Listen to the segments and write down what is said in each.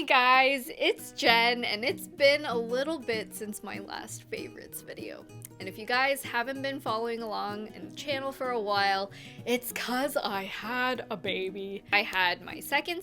guys, it's Jen, and it's been a little bit since my last favorites video. And if you guys haven't been following along in the channel for a while, it's cause I had a baby. I had my second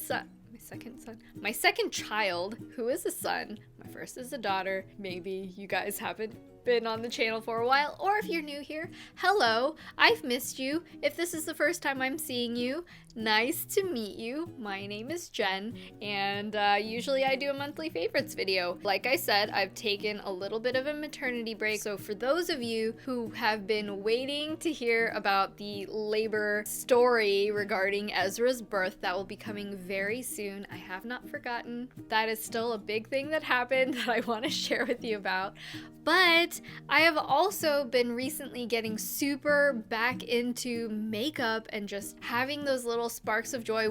child, who is a son. My first is a daughter. Maybe you guys haven't been on the channel for a while, or if you're new here, hello, I've missed you. If this is the first time I'm seeing you, nice to meet you. My name is Jen, and usually I do a monthly favorites video. Like I said, I've taken a little bit of a maternity break, so for those of you who have been waiting to hear about the labor story regarding Ezra's birth, that will be coming very soon. I have not forgotten. That is still a big thing that happened that I want to share with you about. But I have also been recently getting super back into makeup and just having those little sparks of joy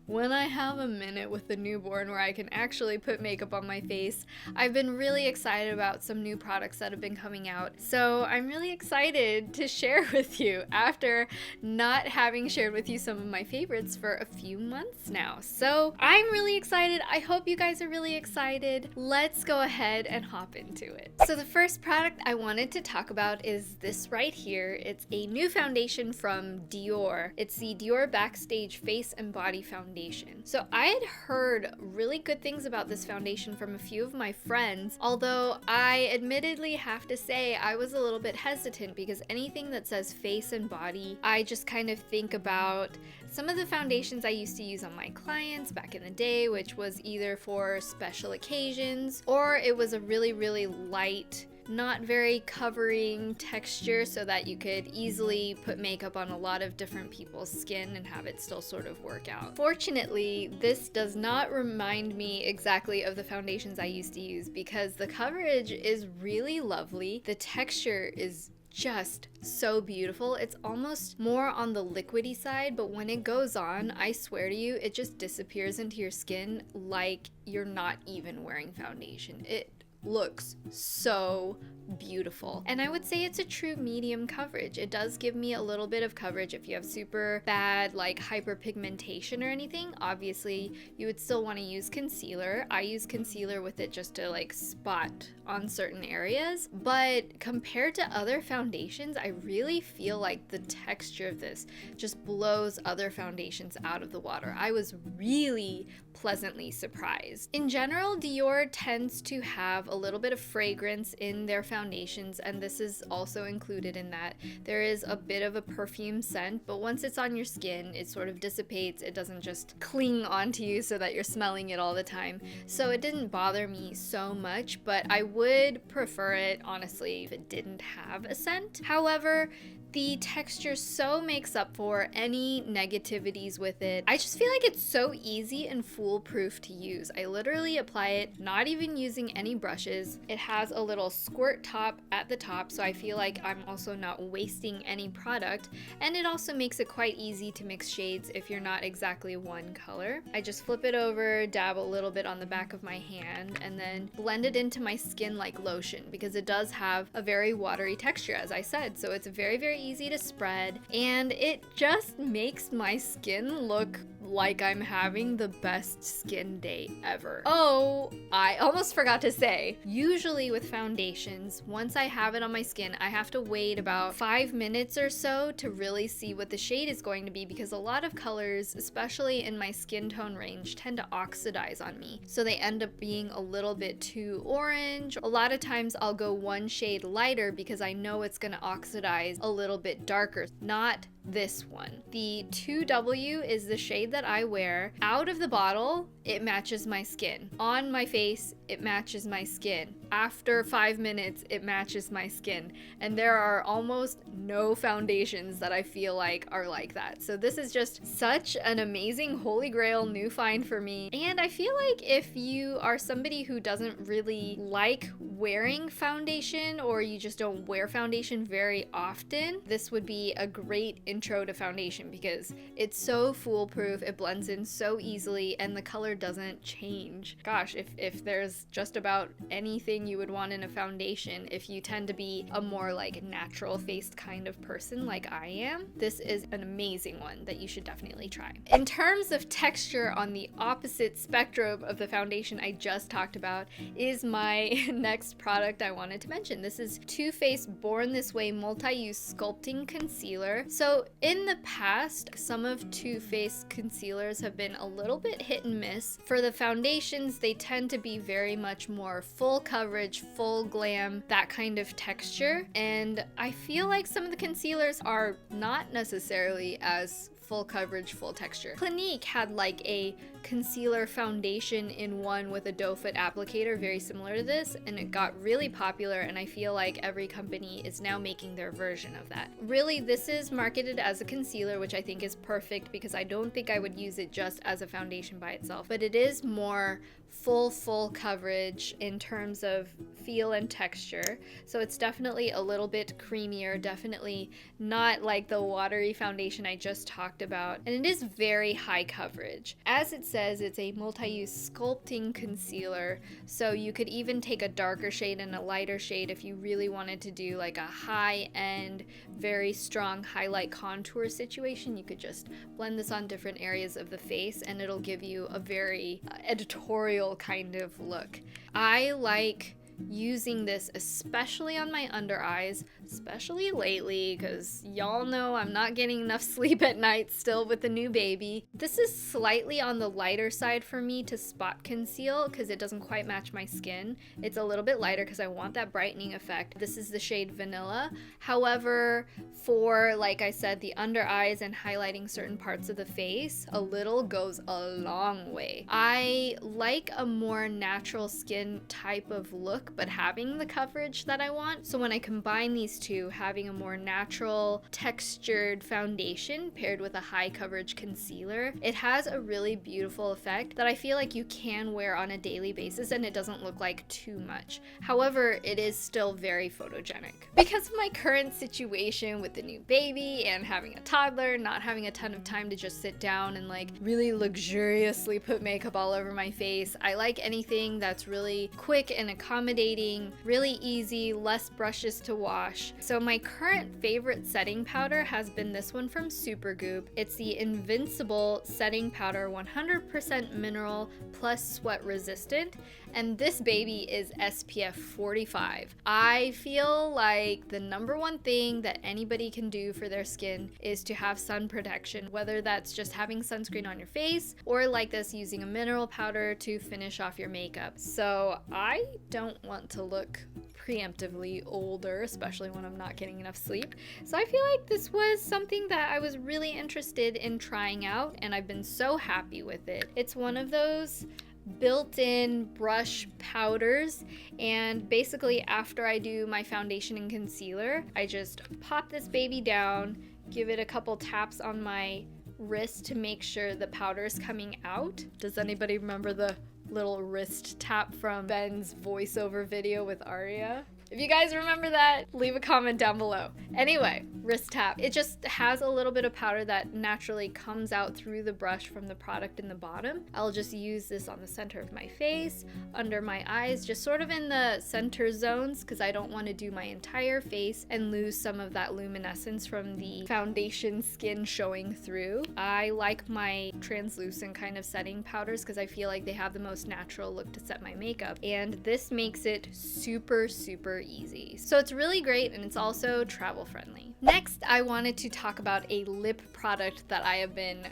when I have a minute with the newborn where I can actually put makeup on my face. I've been really excited about some new products that have been coming out, so I'm really excited to share with you after not having shared with you some of my favorites for a few months now. So I'm really excited. I hope you guys are really excited. Let's go ahead and hop into it. So the first product I wanted to talk about is this right here. It's a new foundation from Dior. It's the Dior Backstage Face and Body Foundation. So I had heard really good things about this foundation from a few of my friends, although I admittedly have to say I was a little bit hesitant because anything that says face and body, I just kind of think about some of the foundations I used to use on my clients back in the day, which was either for special occasions or it was a really, really light, not very covering texture so that you could easily put makeup on a lot of different people's skin and have it still sort of work out. Fortunately, this does not remind me exactly of the foundations I used to use because the coverage is really lovely. The texture is just so beautiful. It's almost more on the liquidy side, but when it goes on, I swear to you, it just disappears into your skin like you're not even wearing foundation. It looks so beautiful, and I would say it's a true medium coverage. It does give me a little bit of coverage if you have super bad like hyperpigmentation or anything. Obviously you would still want to use concealer. I use concealer with it just to like spot on certain areas, but compared to other foundations, I really feel like the texture of this just blows other foundations out of the water. I was really pleasantly surprised. In general, Dior tends to have a little bit of fragrance in their foundations, and this is also included in that. There is a bit of a perfume scent, but once it's on your skin, it sort of dissipates. It doesn't just cling onto you so that you're smelling it all the time. So it didn't bother me so much, but I would prefer it, honestly, if it didn't have a scent. However, the texture so makes up for any negativities with it. I just feel like it's so easy and foolproof to use. I literally apply it, not even using any brushes. It has a little squirt top at the top, so I feel like I'm also not wasting any product, and it also makes it quite easy to mix shades if you're not exactly one color. I just flip it over, dab a little bit on the back of my hand, and then blend it into my skin like lotion because it does have a very watery texture, as I said, so it's very, very easy to spread, and it just makes my skin look like I'm having the best skin day ever. Oh, I almost forgot to say, usually with foundations, once I have it on my skin, I have to wait about 5 minutes or so to really see what the shade is going to be because a lot of colors, especially in my skin tone range, tend to oxidize on me. So they end up being a little bit too orange. A lot of times I'll go one shade lighter because I know it's gonna oxidize a little bit darker. Not this one. The 2W is the shade that I wear. Out of the bottle, it matches my skin. On my face, it matches my skin. After 5 minutes, it matches my skin. And there are almost no foundations that I feel like are like that. So this is just such an amazing holy grail new find for me. And I feel like if you are somebody who doesn't really like wearing foundation, or you just don't wear foundation very often, this would be a great intro to foundation because it's so foolproof, it blends in so easily, and the color doesn't change. Gosh, if there's just about anything you would want in a foundation, if you tend to be a more like natural faced kind of person like I am, this is an amazing one that you should definitely try. In terms of texture, on the opposite spectrum of the foundation I just talked about is my next product I wanted to mention. This is Too Faced Born This Way Multi-Use Sculpting Concealer. So in the past, some of Too Faced concealers have been a little bit hit and miss. For the foundations, they tend to be very much more full coverage, full glam, that kind of texture. And I feel like some of the concealers are not necessarily as full coverage, full texture. Clinique had like a concealer foundation in one with a doe foot applicator very similar to this, and it got really popular, and I feel like every company is now making their version of that. Really, this is marketed as a concealer, which I think is perfect because I don't think I would use it just as a foundation by itself, but it is more full coverage in terms of feel and texture. So it's definitely a little bit creamier, definitely not like the watery foundation I just talked about, and it is very high coverage. As it says, it's a multi-use sculpting concealer, so you could even take a darker shade and a lighter shade if you really wanted to do like a high-end, very strong highlight contour situation. You could just blend this on different areas of the face and it'll give you a very editorial kind of look. I like using this especially on my under eyes, especially lately because y'all know I'm not getting enough sleep at night still with the new baby. This is slightly on the lighter side for me to spot conceal because it doesn't quite match my skin. It's a little bit lighter because I want that brightening effect. This is the shade Vanilla. However, for, like I said, the under eyes and highlighting certain parts of the face, a little goes a long way. I like a more natural skin type of look, but having the coverage that I want. So when I combine these two, having a more natural textured foundation paired with a high coverage concealer, it has a really beautiful effect that I feel like you can wear on a daily basis and it doesn't look like too much. However, it is still very photogenic. Because of my current situation with the new baby and having a toddler, not having a ton of time to just sit down and like really luxuriously put makeup all over my face, I like anything that's really quick and accommodating, really easy, less brushes to wash. So my current favorite setting powder has been this one from Supergoop. It's the Invincible setting powder, 100% mineral plus sweat resistant, and this baby is SPF 45. I feel like the number one thing that anybody can do for their skin is to have sun protection, whether that's just having sunscreen on your face or like this using a mineral powder to finish off your makeup. So I don't want to look preemptively older, especially when I'm not getting enough sleep. So I feel like this was something that I was really interested in trying out, and I've been so happy with it. It's one of those built-in brush powders, and basically after I do my foundation and concealer, I just pop this baby down, give it a couple taps on my wrist to make sure the powder is coming out. Does anybody remember the little wrist tap from Ben's voiceover video with Aria? If you guys remember that, leave a comment down below. Anyway, wrist tap. It just has a little bit of powder that naturally comes out through the brush from the product in the bottom. I'll just use this on the center of my face, under my eyes, just sort of in the center zones because I don't want to do my entire face and lose some of that luminescence from the foundation skin showing through. I like my translucent kind of setting powders because I feel like they have the most natural look to set my makeup, and this makes it super easy. So it's really great, and it's also travel friendly. Next, I wanted to talk about a lip product that I have been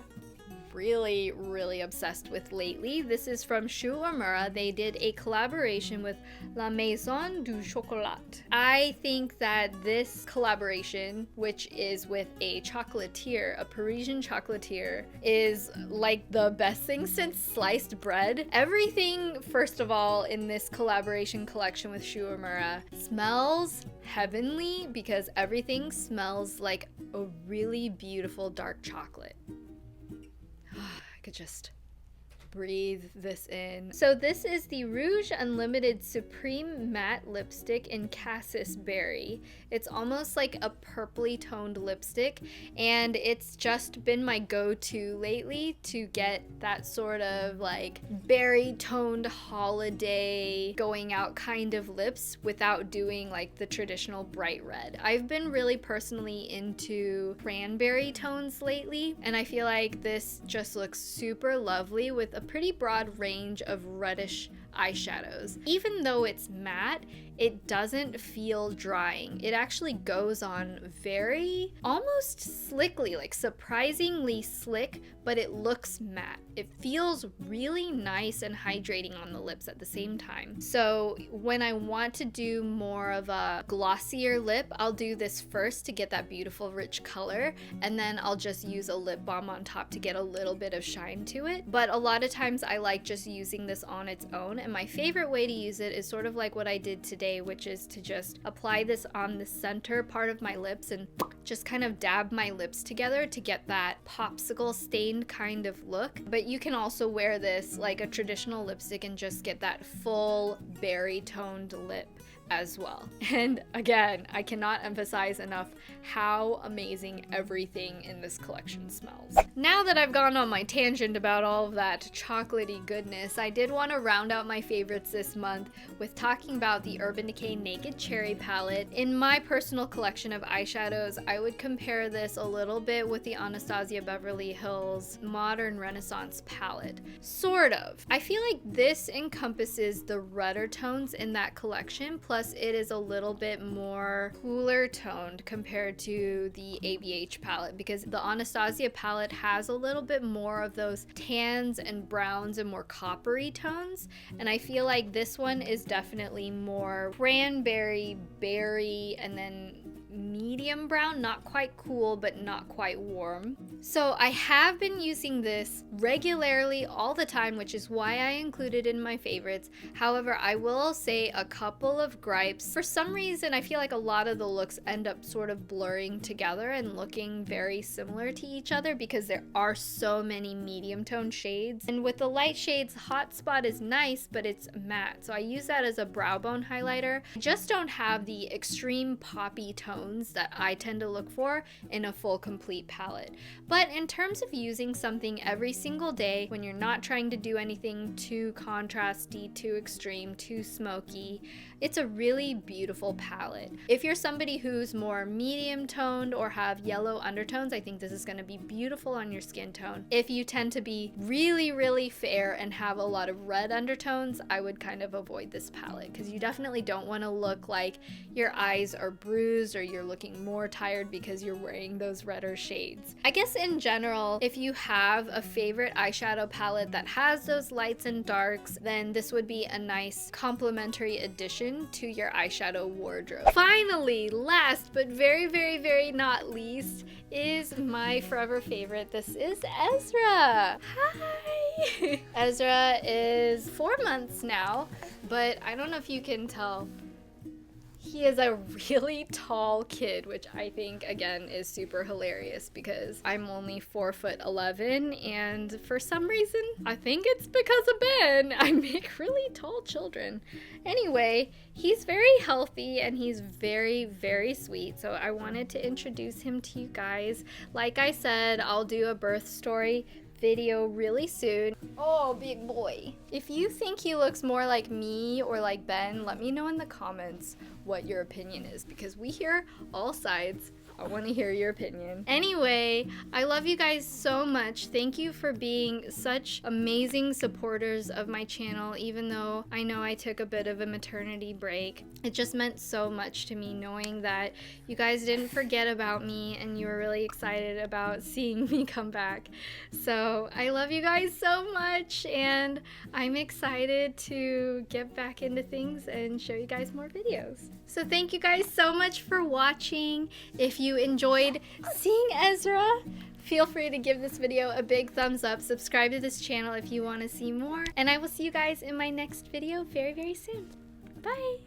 really obsessed with lately. This is from Uemura. They did a collaboration with La Maison du Chocolat. I think that this collaboration, which is with a chocolatier, a Parisian chocolatier, is like the best thing since sliced bread. Everything, first of all, in this collaboration collection with Uemura smells heavenly because everything smells like a really beautiful dark chocolate. I could just breathe this in. So this is the Rouge Unlimited Supreme Matte Lipstick in Cassis Berry. It's almost like a purpley toned lipstick, and it's just been my go-to lately to get that sort of like berry toned holiday going out kind of lips without doing like the traditional bright red. I've been really personally into cranberry tones lately, and I feel like this just looks super lovely with a pretty broad range of reddish eyeshadows. Even though it's matte, it doesn't feel drying. It actually goes on very almost slickly, like surprisingly slick, but it looks matte. It feels really nice and hydrating on the lips at the same time. So when I want to do more of a glossier lip, I'll do this first to get that beautiful rich color, and then I'll just use a lip balm on top to get a little bit of shine to it. But a lot of times I like just using this on its own, and my favorite way to use it is sort of like what I did today, which is to just apply this on the center part of my lips and just kind of dab my lips together to get that popsicle stained kind of look. But you can also wear this like a traditional lipstick and just get that full berry toned lip as well. And again, I cannot emphasize enough how amazing everything in this collection smells. Now that I've gone on my tangent about all of that chocolatey goodness, I did want to round out my favorites this month with talking about the Urban Decay Naked Cherry palette. In my personal collection of eyeshadows, I would compare this a little bit with the Anastasia Beverly Hills Modern Renaissance palette. Sort of. I feel like this encompasses the redder tones in that collection, plus it is a little bit more cooler toned compared to the ABH palette, because the Anastasia palette has a little bit more of those tans and browns and more coppery tones, and I feel like this one is definitely more cranberry, berry, and then medium brown, not quite cool but not quite warm. So I have been using this regularly all the time, which is why I included it in my favorites. However, I will say a couple of gripes. For some reason, I feel like a lot of the looks end up sort of blurring together and looking very similar to each other because there are so many medium tone shades. And with the light shades, Hot Spot is nice, but it's matte, so I use that as a brow bone highlighter. I just don't have the extreme poppy tones that I tend to look for in a full complete palette. But in terms of using something every single day when you're not trying to do anything too contrasty, too extreme, too smoky, it's a really beautiful palette. If you're somebody who's more medium toned or have yellow undertones, I think this is going to be beautiful on your skin tone. If you tend to be really, really fair and have a lot of red undertones, I would kind of avoid this palette because you definitely don't want to look like your eyes are bruised or you're looking more tired because you're wearing those redder shades. I guess in general, if you have a favorite eyeshadow palette that has those lights and darks, then this would be a nice complementary addition to your eyeshadow wardrobe. Finally, last but very, very, very not least, is my forever favorite. This is Ezra. Hi! Ezra is 4 months now, but I don't know if you can tell, he is a really tall kid, which I think, again, is super hilarious because I'm only 4'11", and for some reason, I think it's because of Ben, I make really tall children. Anyway, he's very healthy and he's very, very sweet, so I wanted to introduce him to you guys. Like I said, I'll do a birth story video really soon. Oh, big boy. If you think he looks more like me or like Ben, let me know in the comments what your opinion is, because we hear all sides. I want to hear your opinion. Anyway, I love you guys so much. Thank you for being such amazing supporters of my channel, even though I know I took a bit of a maternity break. It just meant so much to me knowing that you guys didn't forget about me and you were really excited about seeing me come back. So I love you guys so much, and I'm excited to get back into things and show you guys more videos. So thank you guys so much for watching. If you enjoyed seeing Ezra, feel free to give this video a big thumbs up. Subscribe to this channel if you want to see more. And I will see you guys in my next video very, very soon. Bye!